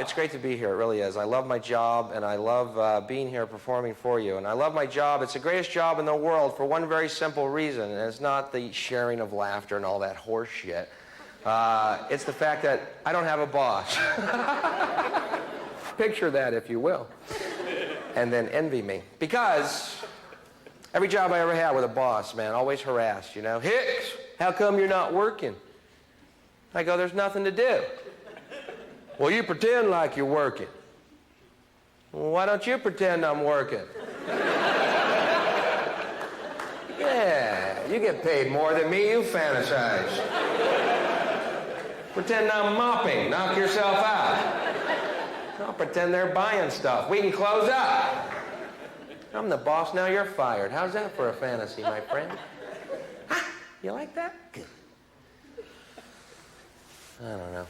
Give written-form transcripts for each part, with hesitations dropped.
it's great to be here. It really is. I love my job, and I love being here performing for you. And I love my job. It's the greatest job in the world for one very simple reason, and it's not the sharing of laughter and all that horse shit. It's the fact that I don't have a boss. Picture that, if you will. And then envy me. Because every job I ever had with a boss, man, always harassed, you know. Hicks, how come you're not working? I go, there's nothing to do. Well, you pretend like you're working. Well, why don't you pretend I'm working? Yeah, you get paid more than me, you fantasize. Pretend I'm mopping, knock yourself out. I'll pretend they're buying stuff. We can close up. I'm the boss, now you're fired. How's that for a fantasy, my friend? Ah, you like that? Good. I don't know.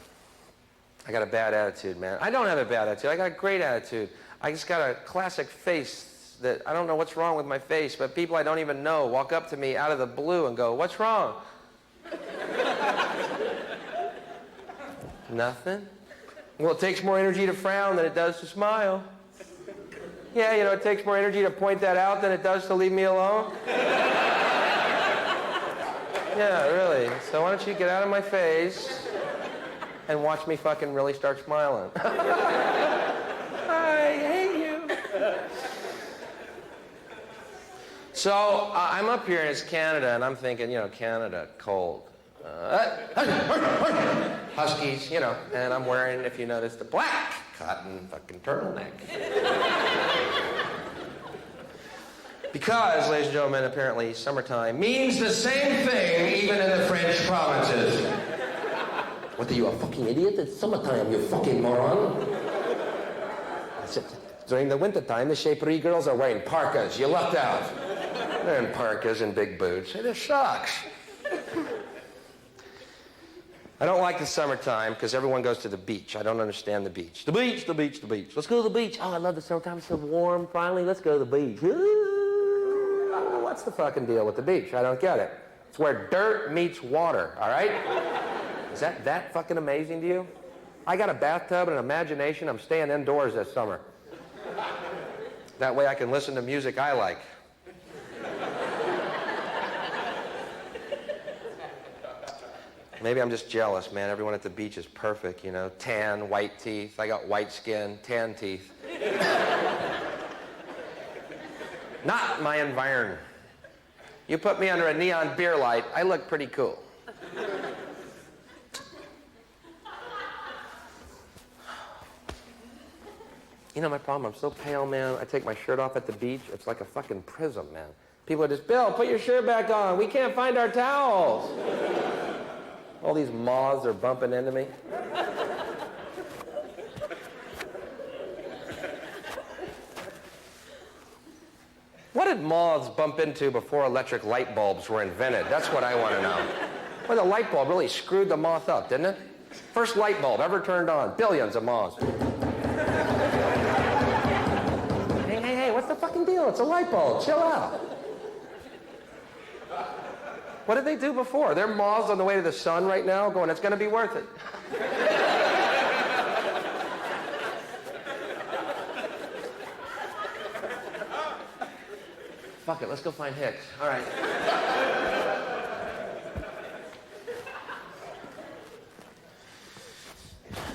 I got a bad attitude, man. I don't have a bad attitude. I got a great attitude. I just got a classic face that I don't know what's wrong with my face, but people I don't even know walk up to me out of the blue and go, what's wrong? Nothing? Well, it takes more energy to frown than it does to smile. Yeah, you know, it takes more energy to point that out than it does to leave me alone. Yeah, really. So why don't you get out of my face and watch me fucking really start smiling. I hate you. So I'm up here and it's Canada, and I'm thinking, you know, Canada, cold. Huskies, you know, and I'm wearing, if you notice, the black cotton fucking turtleneck. Because, ladies and gentlemen, apparently summertime means the same thing even in the French provinces. What, are you a fucking idiot? It's summertime, you fucking moron. During the wintertime, the Chaperie girls are wearing parkas. You lucked out. They're in parkas and big boots. It sucks. I don't like the summertime because everyone goes to the beach. I don't understand the beach. The beach, the beach, the beach. Let's go to the beach. Oh, I love the summertime. It's so warm. Finally, let's go to the beach. Ooh, what's the fucking deal with the beach? I don't get it. It's where dirt meets water, all right? Is that fucking amazing to you? I got a bathtub and an imagination. I'm staying indoors this summer. That way I can listen to music I like. Maybe I'm just jealous, man. Everyone at the beach is perfect, you know. Tan, white teeth. I got white skin, tan teeth. Not my environment. You put me under a neon beer light, I look pretty cool. You know my problem? I'm so pale, man. I take my shirt off at the beach. It's like a fucking prism, man. People are just, Bill, put your shirt back on. We can't find our towels. All these moths are bumping into me. What did moths bump into before electric light bulbs were invented? That's what I want to know. Well, the light bulb really screwed the moth up, didn't it? First light bulb ever turned on. Billions of moths. Hey, what's the fucking deal? It's a light bulb. Chill out. What did they do before? They're moths on the way to the sun right now going, it's going to be worth it. Fuck it, let's go find Hicks. All right.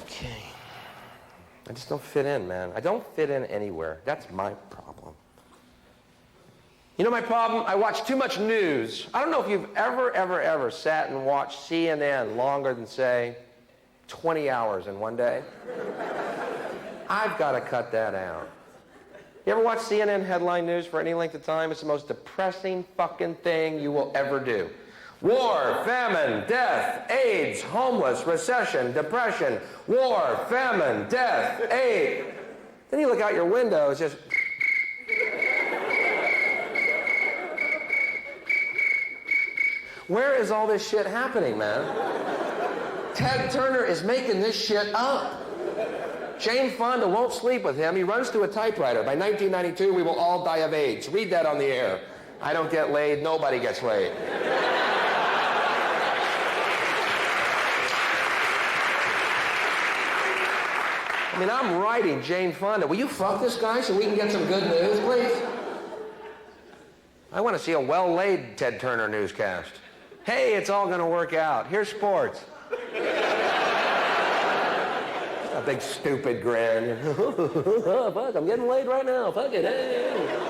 Okay. I just don't fit in, man. I don't fit in anywhere. That's my problem. You know my problem? I watch too much news. I don't know if you've ever sat and watched CNN longer than, say, 20 hours in one day. I've got to cut that out. You ever watch CNN headline news for any length of time? It's the most depressing fucking thing you will ever do. War, famine, death, AIDS, homeless, recession, depression. War, famine, death, AIDS. Then you look out your window, it's just... Where is all this shit happening, man? Ted Turner is making this shit up. Jane Fonda won't sleep with him. He runs to a typewriter. By 1992, we will all die of AIDS. Read that on the air. I don't get laid. Nobody gets laid. I mean, I'm writing Jane Fonda. Will you fuck this guy so we can get some good news, please? I want to see a well-laid Ted Turner newscast. Hey, it's all going to work out. Here's sports. A big stupid grin. Fuck, I'm getting laid right now. Fuck it. Hey.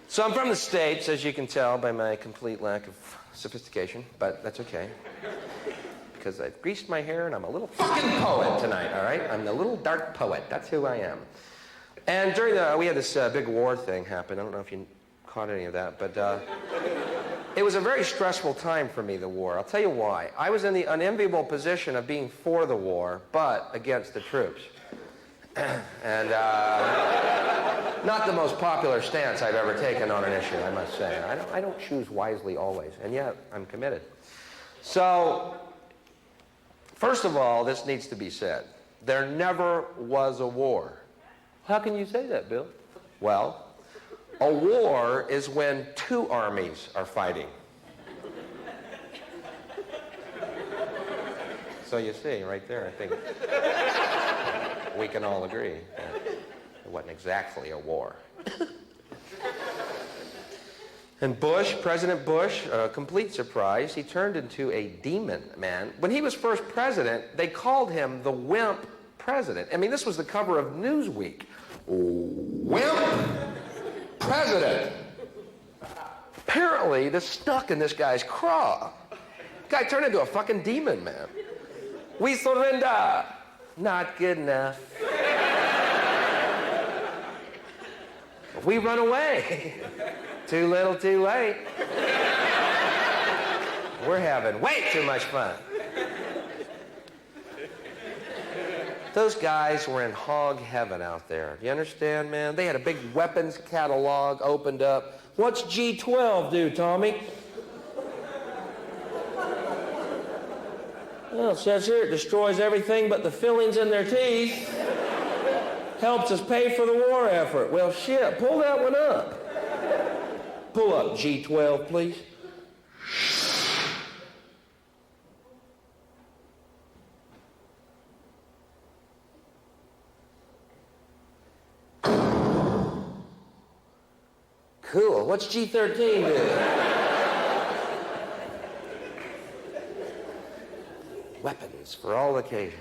So I'm from the States, as you can tell by my complete lack of sophistication, but that's okay. Because I've greased my hair and I'm a little fucking poet tonight, all right? I'm the little dark poet. That's who I am. And during we had this big war thing happen. I don't know if you caught any of that, but it was a very stressful time for me, the war. I'll tell you why. I was in the unenviable position of being for the war, but against the troops. And not the most popular stance I've ever taken on an issue, I must say. I don't choose wisely always, and yet I'm committed. So, first of all, this needs to be said. There never was a war. How can you say that, Bill? Well, a war is when two armies are fighting. So you see, right there, I think we can all agree that it wasn't exactly a war. And Bush, President Bush, a complete surprise, he turned into a demon, man. When he was first president, they called him the wimp president. I mean, this was the cover of Newsweek. Wimp president. Apparently, this stuck in this guy's craw. Guy turned into a fucking demon, man. We surrender. Not good enough. We run away. Too little, too late. We're having way too much fun. Those guys were in hog heaven out there. You understand, man? They had a big weapons catalog opened up. What's G12 do, Tommy? Well, it says here it destroys everything but the fillings in their teeth. Helps us pay for the war effort. Well, shit, pull that one up. Pull up G12, please. Cool. What's G13 do? Weapons for all occasions.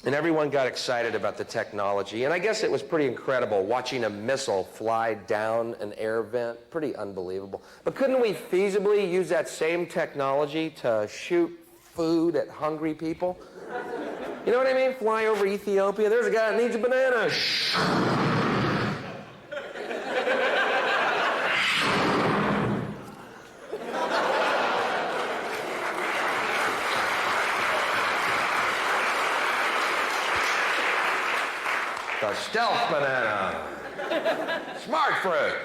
And everyone got excited about the technology. And I guess it was pretty incredible watching a missile fly down an air vent. Pretty unbelievable. But couldn't we feasibly use that same technology to shoot food at hungry people? You know what I mean? Fly over Ethiopia. There's a guy that needs a banana. The stealth banana. Smart fruit.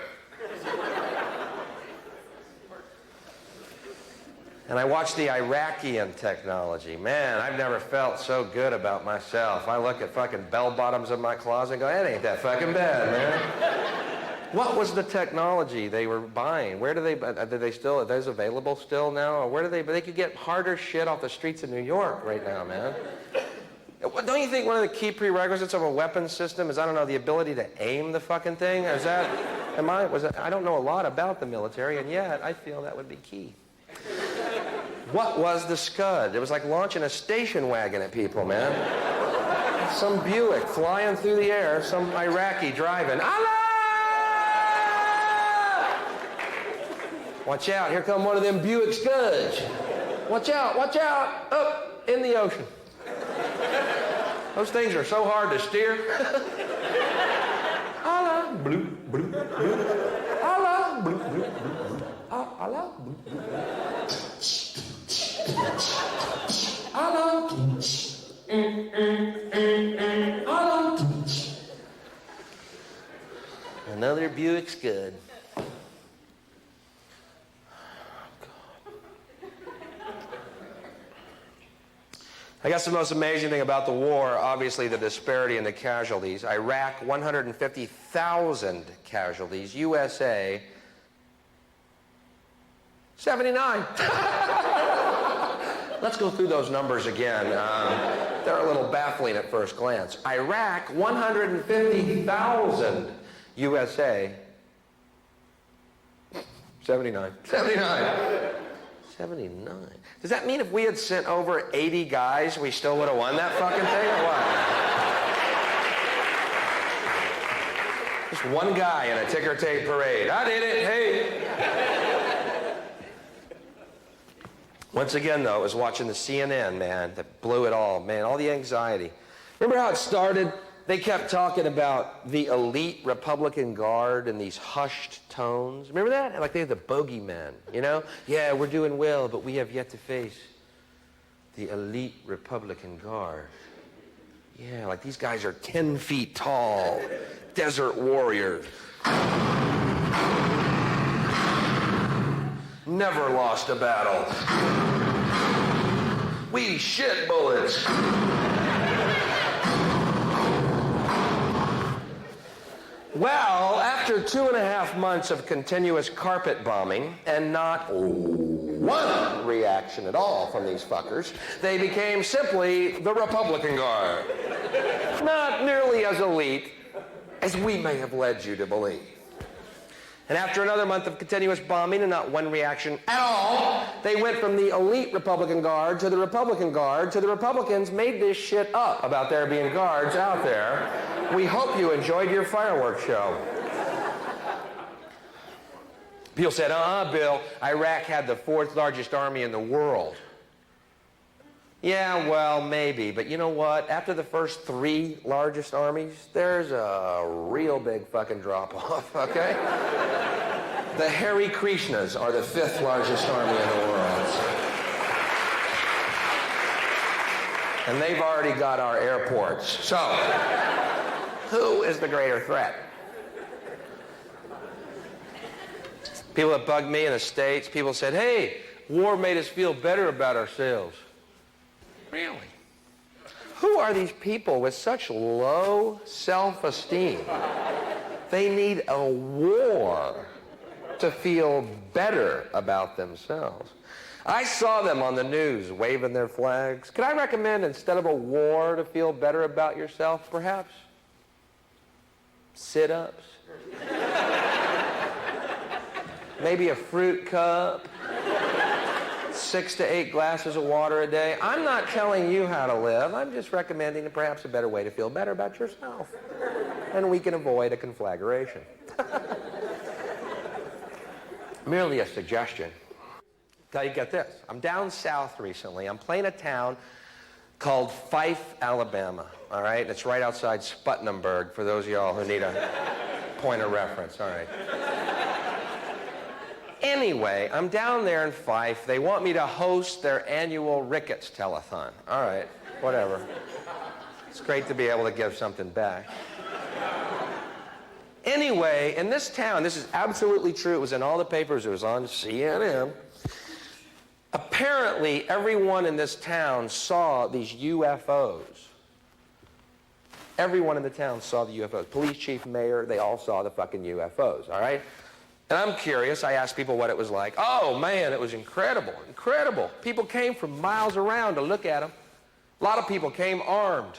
And I watched the Iraqian technology. Man, I've never felt so good about myself. I look at fucking bell bottoms in my closet and go, that ain't that fucking bad, man. What was the technology they were buying? Where do they still, are those available still now? Or where do they could get harder shit off the streets of New York right now, man. Don't you think one of the key prerequisites of a weapons system is, I don't know, the ability to aim the fucking thing? Is that, I don't know a lot about the military, and yet I feel that would be key. What was the Scud? It was like launching a station wagon at people, man. Some Buick flying through the air, some Iraqi driving. Allah! Watch out, here come one of them Buick Scuds. Watch out, up in the ocean. Those things are so hard to steer. Allah, bloop, bloop, bloop. Allah, bloop, bloop, bloop. Allah, bloop, bloop. Allah, Allah. Another Buick Scud. I guess the most amazing thing about the war, obviously the disparity in the casualties. Iraq, 150,000 casualties. USA, 79. Let's go through those numbers again. They're a little baffling at first glance. Iraq, 150,000. USA, 79. 79. Does that mean if we had sent over 80 guys, we still would have won that fucking thing, or what? Just one guy in a ticker tape parade. I did it, hey. Once again, though, I was watching the CNN, man, that blew it all. Man, all the anxiety. Remember how it started? They kept talking about the elite Republican Guard in these hushed tones. Remember that? Like they're the bogeymen, you know? Yeah, we're doing well, but we have yet to face the elite Republican Guard. Yeah, like these guys are 10 feet tall, desert warriors. Never lost a battle. We shit bullets. Well, after 2.5 months of continuous carpet bombing and not one reaction at all from these fuckers, they became simply the Republican Guard. Not nearly as elite as we may have led you to believe. And after another month of continuous bombing and not one reaction at all, they went from the elite Republican Guard to the Republican Guard to the Republicans made this shit up about there being guards out there. We hope you enjoyed your fireworks show. People said, Bill, Iraq had the 4th largest army in the world. Yeah, well, maybe, but you know what? After the first 3 largest armies, there's a real big fucking drop-off, okay? The Hare Krishnas are the 5th largest army in the world. And they've already got our airports. So, who is the greater threat? People that bugged me in the States, people said, hey, war made us feel better about ourselves. Really? Who are these people with such low self-esteem? They need a war to feel better about themselves. I saw them on the news waving their flags. Could I recommend, instead of a war to feel better about yourself, perhaps sit-ups? Maybe a fruit cup? 6 to 8 glasses of water a day. I'm not telling you how to live. I'm just recommending perhaps a better way to feel better about yourself. And we can avoid a conflagration. Merely a suggestion. Now you get this. I'm down south recently. I'm playing a town called Fife, Alabama. All right? It's right outside Sputnamburg for those of y'all who need a point of reference. All right. Anyway, I'm down there in Fife. They want me to host their annual Ricketts telethon. All right, whatever. It's great to be able to give something back. Anyway, in this town, this is absolutely true. It was in all the papers. It was on CNN. Apparently, everyone in this town saw these UFOs. Everyone in the town saw the UFOs. Police chief, mayor, they all saw the fucking UFOs, all right? And I'm curious. I asked people what it was like. Oh, man, it was incredible, incredible. People came from miles around to look at them. A lot of people came armed.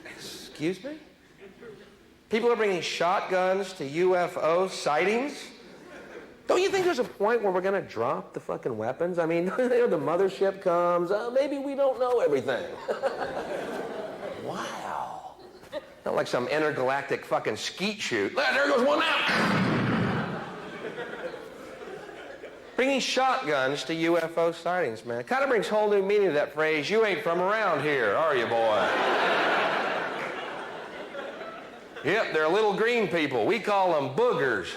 Excuse me? People are bringing shotguns to UFO sightings? Don't you think there's a point where we're going to drop the fucking weapons? I mean, the mothership comes. Maybe we don't know everything. Wow. Not like some intergalactic fucking skeet shoot. There goes one out. Bringing shotguns to UFO sightings, man. Kind of brings whole new meaning to that phrase, you ain't from around here, are you, boy? Yep, they're little green people. We call them boogers.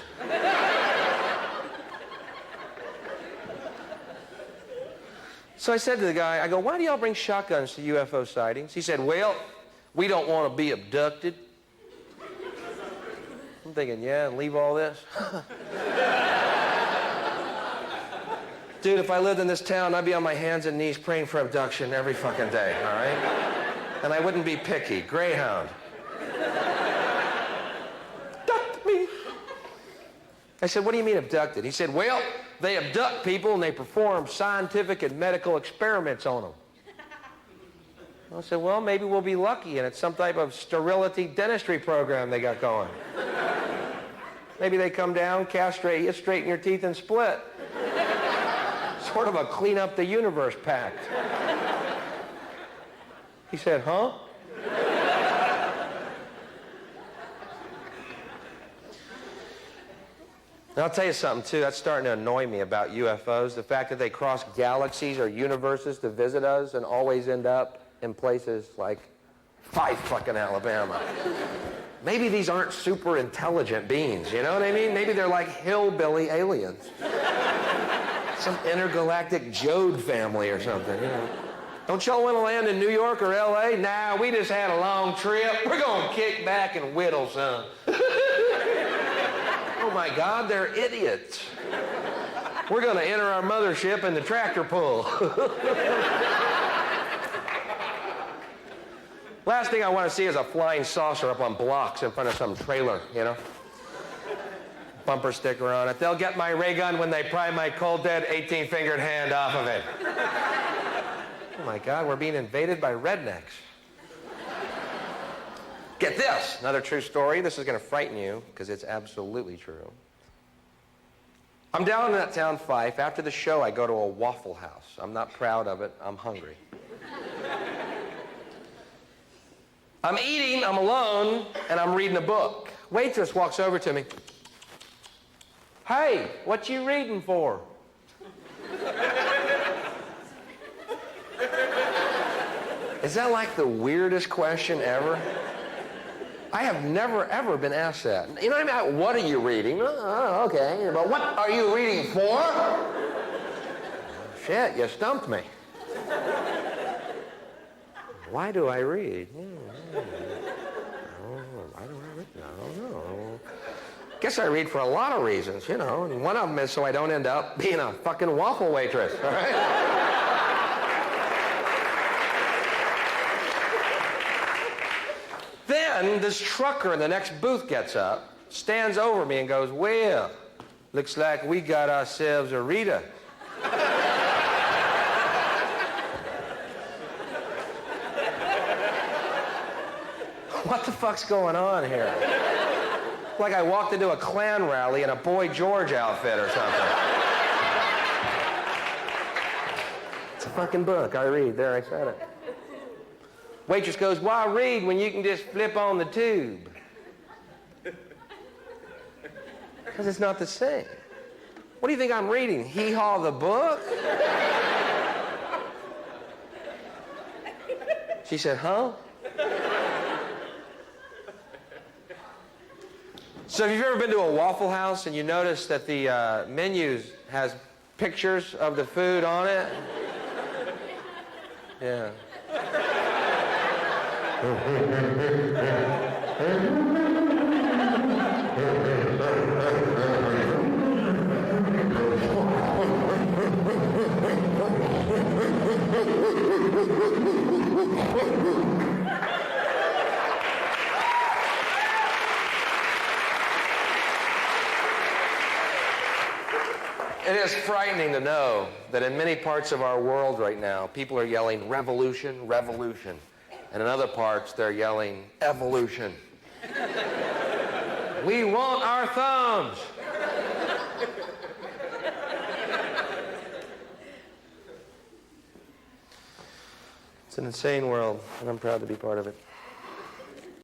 So I said to the guy, I go, why do y'all bring shotguns to UFO sightings? He said, well, we don't want to be abducted. I'm thinking, yeah, and leave all this? Dude, if I lived in this town, I'd be on my hands and knees praying for abduction every fucking day, all right? And I wouldn't be picky. Greyhound. Abduct me. I said, what do you mean abducted? He said, well, they abduct people and they perform scientific and medical experiments on them. I said, well, maybe we'll be lucky and it's some type of sterility dentistry program they got going. Maybe they come down, castrate you, straighten your teeth, and split. Sort of a clean up the universe pact. He said, huh? And I'll tell you something, too. That's starting to annoy me about UFOs. The fact that they cross galaxies or universes to visit us and always end up in places like fucking Alabama. Maybe these aren't super intelligent beings, you know what I mean? Maybe they're like hillbilly aliens. Some intergalactic Jode family or something, you know. Don't y'all want to land in New York or L.A.? Nah, we just had a long trip. We're going to kick back and whittle some. Oh my God, they're idiots. We're going to enter our mothership in the tractor pull. Last thing I want to see is a flying saucer up on blocks in front of some trailer, you know. Bumper sticker on it. They'll get my ray gun when they pry my cold dead 18-fingered hand off of it. Oh my God, we're being invaded by rednecks. Get this, another true story. This is going to frighten you because it's absolutely true. I'm down in that town, Fife. After the show, I go to a Waffle House. I'm not proud of it. I'm hungry. I'm eating, I'm alone, and I'm reading a book. Waitress walks over to me. Hey, what you reading for? Is that like the weirdest question ever? I have never, ever been asked that. You know what I mean? What are you reading? Oh, okay. But what are you reading for? Shit, you stumped me. Why do I read? Why do I read? I don't know. Guess I read for a lot of reasons, you know. And one of them is so I don't end up being a fucking waffle waitress, all right? Then this trucker in the next booth gets up, stands over me and goes, well, looks like we got ourselves a reader. What the fuck's going on here? Like I walked into a Klan rally in a Boy George outfit or something. It's a fucking book. I read. There, I said it. Waitress goes, why read when you can just flip on the tube? Because it's not the same. What do you think I'm reading? Hee-Haw the book? She said, huh? So have you ever been to a Waffle House and you notice that the menu has pictures of the food on it? Yeah. It is frightening to know that in many parts of our world right now, people are yelling revolution, revolution. And in other parts, they're yelling evolution. We want our thumbs. It's an insane world, and I'm proud to be part of it.